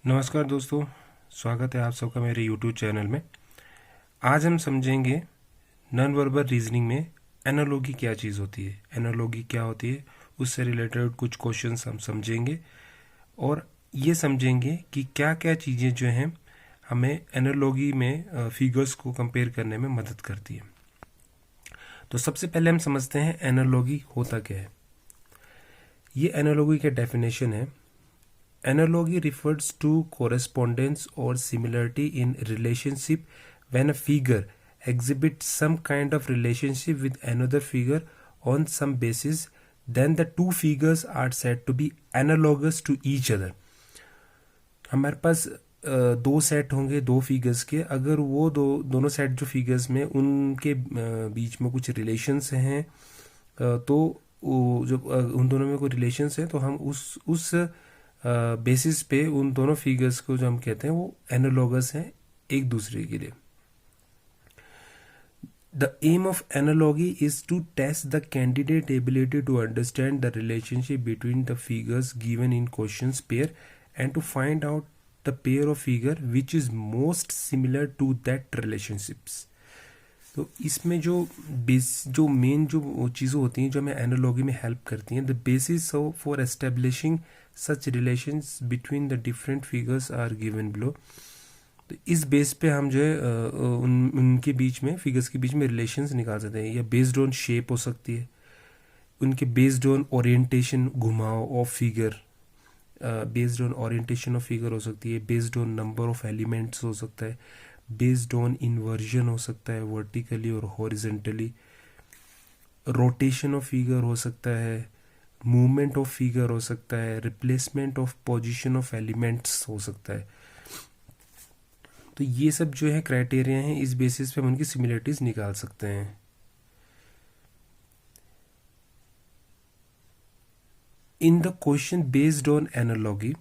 नमस्कार दोस्तों, स्वागत है आप सबका मेरे यूट्यूब चैनल में। आज हम समझेंगे नॉन वर्बल रीजनिंग में एनालॉगी क्या चीज़ होती है, एनालॉगी क्या होती है, उससे रिलेटेड कुछ क्वेश्चंस हम समझेंगे और ये समझेंगे कि क्या क्या चीज़ें जो हैं हमें एनालॉगी में फिगर्स को कंपेयर करने में मदद करती है। तो सबसे पहले हम समझते हैं एनालॉगी होता क्या है। ये एनालॉगी का डेफिनेशन है। Analogy refers to correspondence or similarity in relationship when a figure exhibits some kind of relationship with another figure on some basis, then the two figures are said to be analogous to each other. हमारे पास दो set होंगे दो figures के, अगर वो दोनों set जो figures में उनके बीच में कुछ रिलेशंस हैं तो जो उन दोनों में कोई रिलेशंस हैं तो हम उस बेसिस पे उन दोनों फिगर्स को जो हम कहते हैं वो एनालॉगस हैं एक दूसरे के लिए। The aim of analogy is to test the candidate ability to understand the relationship between the figures given in questions pair and to find out the pair of figure which is most similar to that relationships. तो इसमें जो main जो चीज़ें होती हैं जो हमें analogy में हेल्प करती हैं, the basis for establishing such relations between the different figures are given below. तो इस बेस पे हम जो है उनके बीच में फिगर्स के बीच में रिलेशंस निकाल सकते हैं। या बेस्ड ऑन शेप हो सकती है, उनके बेस्ड ऑन ओरिएंटेशन घुमाव of figure, based on orientation of figure हो सकती है, based on number of elements हो सकता है, बेस्ड ऑन इन्वर्जन हो सकता है वर्टिकली और हॉरिजेंटली, रोटेशन ऑफ फिगर हो सकता है, मूवमेंट ऑफ फिगर हो सकता है, replacement of position of elements हो सकता है। तो ये सब जो है क्राइटेरिया हैं, इस बेसिस पे हम उनकी सिमिलरिटीज निकाल सकते हैं। In the question based on analogy,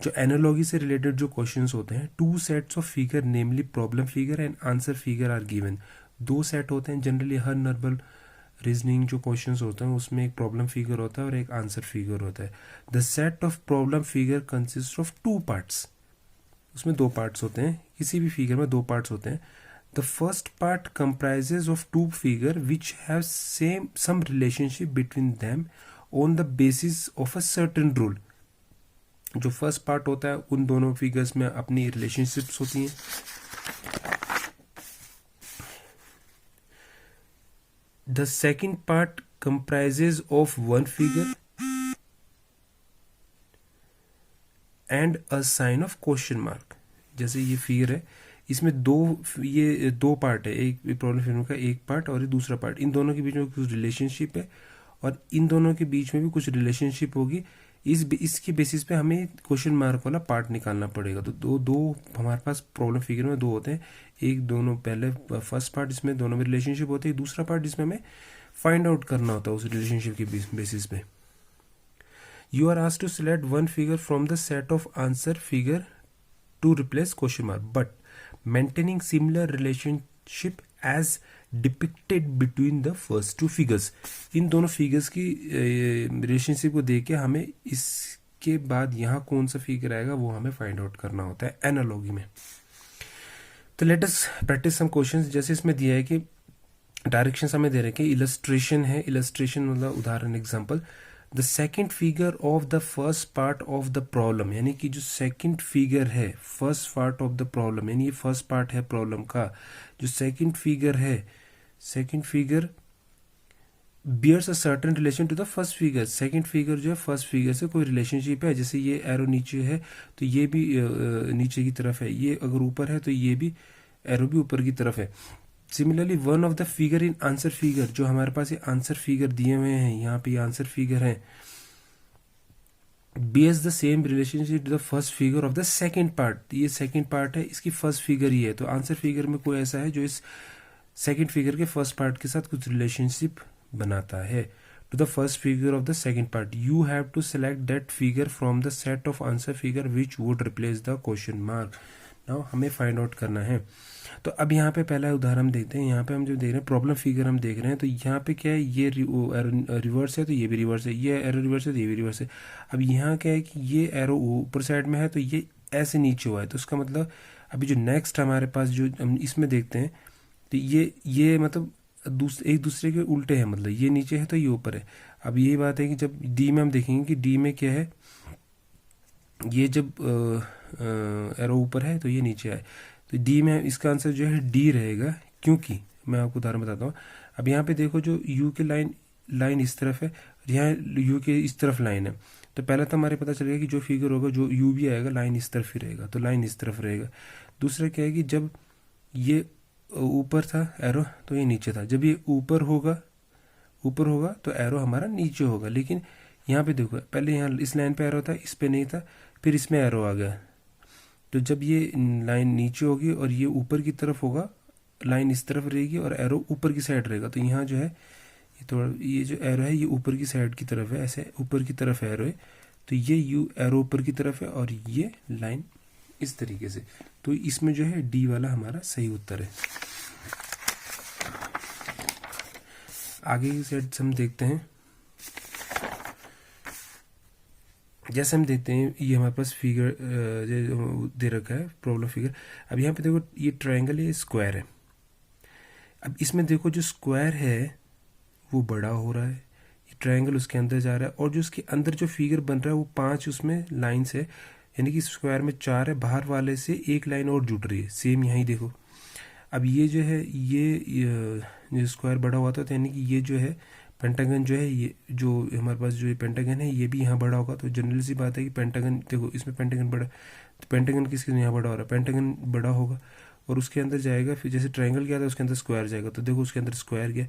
जो एनालॉगी से रिलेटेड जो क्वेश्चंस होते हैं, two sets of figure namely problem figure and answer figure are given. दो सेट होते हैं जनरली हर नॉर्मल रीजनिंग जो क्वेश्चंस होते हैं उसमें, एक प्रॉब्लम फिगर होता है और एक आंसर फिगर होता है। The set of problem figure consist of two parts. उसमें दो पार्ट्स होते हैं, किसी भी फिगर में दो पार्ट्स होते हैं। The first part comprises of two figure which have some relationship between them on the basis of a certain rule. जो फर्स्ट पार्ट होता है उन दोनों फिगर्स में अपनी रिलेशनशिप्स होती हैं। The second part comprises of one figure and a sign of question mark. जैसे ये फिगर है, इसमें ये दो पार्ट है, एक प्रॉब्लम फिगर का एक पार्ट और दूसरा पार्ट, इन दोनों के बीच में कुछ रिलेशनशिप है और इन दोनों के बीच में भी कुछ रिलेशनशिप होगी। इसके बेसिस पे हमें क्वेश्चन मार्क वाला पार्ट निकालना पड़ेगा। तो दो हमारे पास प्रॉब्लम फिगर में दो होते हैं, एक दोनों पहले फर्स्ट पार्ट जिसमें दोनों में रिलेशनशिप होती है, दूसरा पार्ट जिसमें हमें फाइंड आउट करना होता है उस रिलेशनशिप के बेसिस पे। You are asked to select one figure from the set of answer figure to replace question mark but maintaining similar relationship as depicted between the first two figures. इन दोनों figures की relationship को देख के हमें इसके बाद यहाँ कौन सा फिगर आएगा वो हमें फाइंड आउट करना होता है एनालॉगी में। तो let us practise some questions. जैसे इसमें दिया है कि डायरेक्शंस हमें दे रहे हैं कि इलस्ट्रेशन है, इलस्ट्रेशन मतलब उदाहरण example. The second figure of the first part of the problem, यानी कि जो सेकंड फिगर है first part of the problem, यानी ये फर्स्ट पार्ट है प्रॉब्लम का, जो सेकंड फिगर है, second figure bears a certain relation to the first figure. Second figure जो है फर्स्ट फिगर से कोई रिलेशनशिप है। जैसे ये एरो नीचे है तो ये भी नीचे की तरफ है, ये अगर ऊपर है तो ये भी एरो भी ऊपर की तरफ है। Similarly one of the figure in answer figure, जो हमारे पास ये आंसर फिगर दिए हुए हैं, यहाँ पे आंसर फिगर है, base the same relationship to the first figure of the second part. ये सेकंड पार्ट है, इसकी फर्स्ट फिगर ही है, तो आंसर फिगर में कोई ऐसा है जो इस सेकंड फिगर के फर्स्ट पार्ट के साथ कुछ रिलेशनशिप बनाता है to the first figure of the second part. You have to select that figure from the set of answer figure which would replace the question mark. Now हमें find out करना है। तो अब यहाँ पे पहला उदाहरण हम देखते हैं। यहाँ पे हम जो देख रहे हैं प्रॉब्लम फिगर हम देख रहे हैं, तो यहाँ पे क्या है, ये एरो रिवर्स है तो ये भी रिवर्स है, ये एरो रिवर्स है तो ये भी रिवर्स है। अब यहाँ क्या है कि ये एरो ऊपर साइड में है तो ये ऐसे नीचे हुआ है, तो उसका मतलब अभी जो नेक्स्ट हमारे पास जो हम इसमें देखते हैं, तो ये मतलब एक दूसरे के उल्टे हैं, मतलब ये नीचे है तो ये ऊपर है। अब यही बात है कि जब डी में हम देखेंगे कि डी में क्या है, ये जब एरो ऊपर है तो ये नीचे आए, तो डी में इसका आंसर जो है डी रहेगा। क्योंकि मैं आपको उदाहरण बताता हूँ। अब यहाँ पे देखो जो यू के लाइन इस तरफ है, यहाँ यू के इस तरफ लाइन है, तो पहला तो हमारे पता चलेगा कि जो फिगर होगा जो यू भी आएगा लाइन इस तरफ ही रहेगा, तो लाइन इस तरफ रहेगा। दूसरा क्या है कि जब ये ऊपर था एरो तो ये नीचे था, जब ये ऊपर होगा तो एरो हमारा नीचे होगा। लेकिन यहाँ पे देखो पहले यहाँ इस लाइन पे एरो था, इस पे नहीं था, फिर इसमें एरो आ गया, तो जब ये लाइन नीचे होगी और ये ऊपर की तरफ होगा, लाइन इस तरफ रहेगी और एरो ऊपर की साइड रहेगा, तो यहाँ जो है ये थोड़ा ये जो एरो है ये ऊपर की साइड की तरफ है, ऐसे ऊपर की तरफ एरो है, तो ये यू एरो ऊपर की तरफ है और ये लाइन इस तरीके से। तो इसमें जो है डी वाला हमारा सही उत्तर है। आगे की साइड हम देखते हैं। जैसे हम देखते हैं ये हमारे पास फिगर दे रखा है प्रॉब्लम फिगर। अब यहाँ पे देखो ये ट्रायंगल है, स्क्वायर है। अब इसमें देखो जो स्क्वायर है वो बड़ा हो रहा है, ये ट्रायंगल उसके अंदर जा रहा है, और जो उसके अंदर जो फिगर बन रहा है वो 5 उसमें लाइन्स है, यानी कि स्क्वायर में 4 है, बाहर वाले से एक लाइन और जुड़ रही है। सेम यहाँ देखो। अब ये जो है ये स्क्वायर बड़ा हुआ था, तो यानी कि ये जो है पेंटागन जो है, ये जो हमारे पास जो ये पेंटागन है ये भी यहाँ बड़ा होगा। तो जनरल सी बात है कि पेंटागन देखो इसमें पेंटागन बड़ा, तो पेंटागन किसके यहाँ बड़ा हो रहा है, पेंटागन बड़ा होगा और उसके अंदर जाएगा। फिर जैसे ट्रायंगल गया था उसके अंदर स्क्वायर जाएगा, तो देखो उसके अंदर स्क्वायर गया।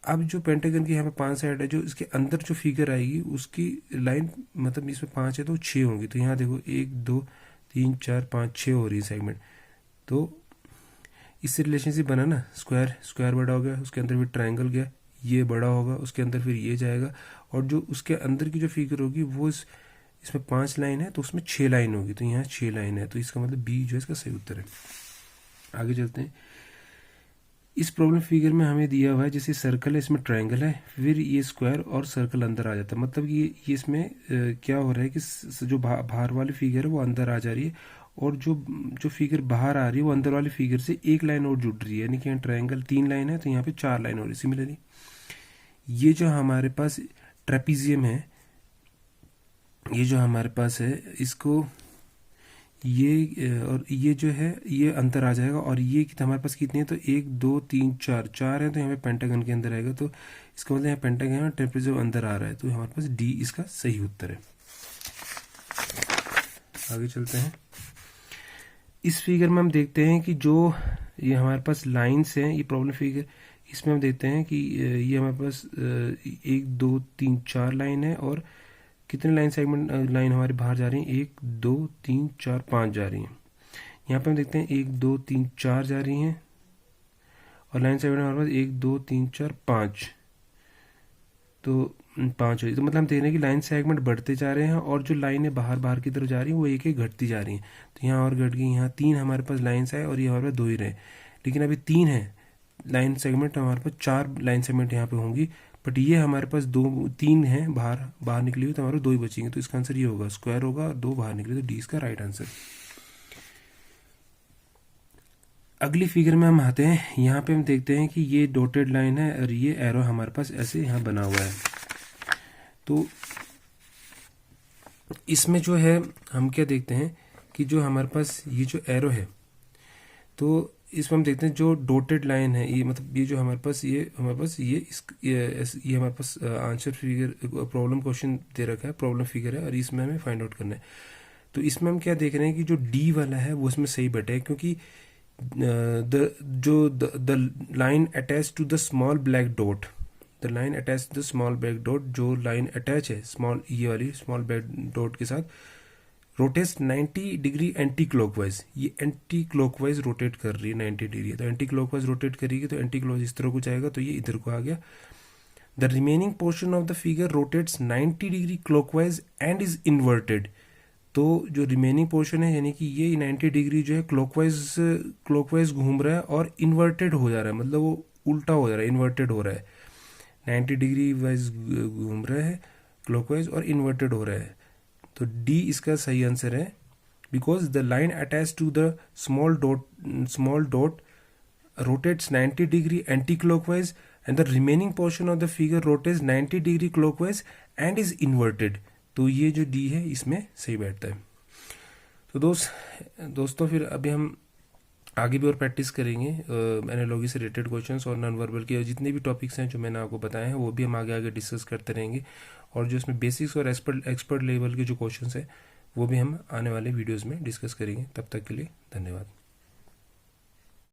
अब जो पेंटागन की यहाँ पे 5 साइड है, जो इसके अंदर जो फिगर आएगी उसकी लाइन मतलब इसमें 5 है तो 6 होंगी। तो यहाँ देखो 1 2 3 4 5 6 हो रही है सेगमेंट। तो इससे रिलेशनशिप बना ना, स्क्वायर बड़ा हो गया, उसके अंदर फिर ट्रायंगल गया, ये बड़ा होगा, उसके अंदर फिर ये जाएगा, और जो उसके अंदर की जो फिगर होगी वो इसमें 5 लाइन है तो उसमें 6 लाइन होगी, तो यहाँ 6 लाइन है, तो इसका मतलब बी जो है इसका सही उत्तर है। आगे चलते हैं। इस प्रॉब्लम फिगर में हमें दिया हुआ है जैसे सर्कल है, इसमें ट्रायंगल है, फिर ये स्क्वायर और सर्कल अंदर आ जाता है। मतलब ये इसमें क्या हो रहा है कि जो बाहर वाली फिगर है वो अंदर आ जा रही है, और जो फिगर बाहर आ रही है वो अंदर वाली फिगर से एक लाइन और जुड़ रही है, यानी कि यहाँ ट्रायंगल 3 लाइन है तो यहाँ पे 4 लाइन हो रही है। सिमिलरली ये जो हमारे पास ट्रेपीजियम है, ये जो हमारे पास है इसको ये और ये जो है ये अंतर आ जाएगा, और ये हमारे पास कितनी है, तो 1 2 3 4 है, तो यहाँ पे पेंटागन के अंदर आएगा, तो इसका मतलब यहाँ पेंटागन ट्रेपीजियम अंदर आ रहा है, तो हमारे पास डी इसका सही उत्तर है। आगे चलते हैं। इस फिगर में हम देखते हैं कि जो ये हमारे पास लाइन्स हैं, ये प्रॉब्लम फिगर, इसमें हम देखते हैं कि ये हमारे पास 1 2 3 4 लाइन है, और कितने लाइन सेगमेंट लाइन हमारे बाहर जा रही हैं, 1 2 3 4 5 जा रही हैं। यहाँ पे हम देखते हैं 1 2 3 4 जा रही हैं, और लाइन सेगमेंट हमारे पास 1 2 3 4 5, तो 5 हो रही। तो मतलब हम देख रहे हैं कि लाइन सेगमेंट बढ़ते जा रहे हैं, और जो लाइनें बाहर की तरफ जा रही हैं वो एक एक घटती जा रही हैं। तो यहाँ और घट गई, यहाँ 3 हमारे पास लाइन्स है और ये हमारे पास 2 ही रहे, लेकिन अभी 3 है लाइन सेगमेंट, हमारे पास 4 लाइन सेगमेंट यहाँ पे होंगी, बट ये हमारे पास 3 है बाहर निकली हुई, तो हमारे 2 ही बचेंगे। तो इसका आंसर ये होगा, स्क्वायर होगा और 2 बाहर निकले, तो डी इसका राइट आंसर। अगली फिगर में हम आते हैं। यहाँ पे हम देखते हैं कि ये डॉटेड लाइन है और ये एरो हमारे पास ऐसे यहाँ बना हुआ है। तो इसमें जो है हम क्या देखते हैं कि जो हमारे पास ये जो एरो है, तो इसमें हम देखते हैं जो डॉटेड लाइन है, ये मतलब ये जो हमारे पास ये हमारे पास आंसर फिगर प्रॉब्लम क्वेश्चन दे रखा है, प्रॉब्लम फिगर है, और इसमें हमें फाइंड आउट करना है। तो इसमें हम क्या देख रहे हैं कि जो डी वाला है वो इसमें सही बैठा है, क्योंकि the line attach to the small black dot, the line attach to the small black dot, जो लाइन अटैच है स्मॉल ये वाली स्मॉल ब्लैक डॉट के साथ, रोटेट्स 90 डिग्री एंटी क्लॉकवाइज, ये एंटी क्लॉकवाइज रोटेट कर रही है 90 डिग्री, तो एंटी क्लॉकवाइज रोटेट करेगी तो एंटी क्लॉकवाइज इस तरह को जाएगा, तो ये इधर को आ गया। The remaining portion of the figure rotates 90 degree clockwise and is inverted, तो जो रिमेनिंग पोर्शन है यानी कि ये 90 डिग्री जो है क्लॉकवाइज घूम रहा है और इन्वर्टेड हो जा रहा है, मतलब वो उल्टा हो जा रहा है, इन्वर्टेड हो रहा है। 90 डिग्री वाइज घूम रहा है क्लॉकवाइज और इन्वर्टेड हो रहा है। तो डी इसका सही आंसर है, because the line attach to the small dot rotates 90 degree anti-clockwise and the remaining portion of the figure rotates 90 degree clockwise and is inverted। तो ये जो डी है इसमें सही बैठता है। तो दोस्तों फिर अभी हम आगे भी और प्रैक्टिस करेंगे एनालॉजी से रिलेटेड क्वेश्चंस और नॉन वर्बल के जितने भी टॉपिक्स हैं जो मैंने आपको बताए हैं वो भी हम आगे आगे डिस्कस करते रहेंगे। और जो इसमें बेसिक्स और एक्सपर्ट लेवल के जो क्वेश्चंस हैं वो भी हम आने वाले वीडियोज़ में डिस्कस करेंगे। तब तक के लिए धन्यवाद।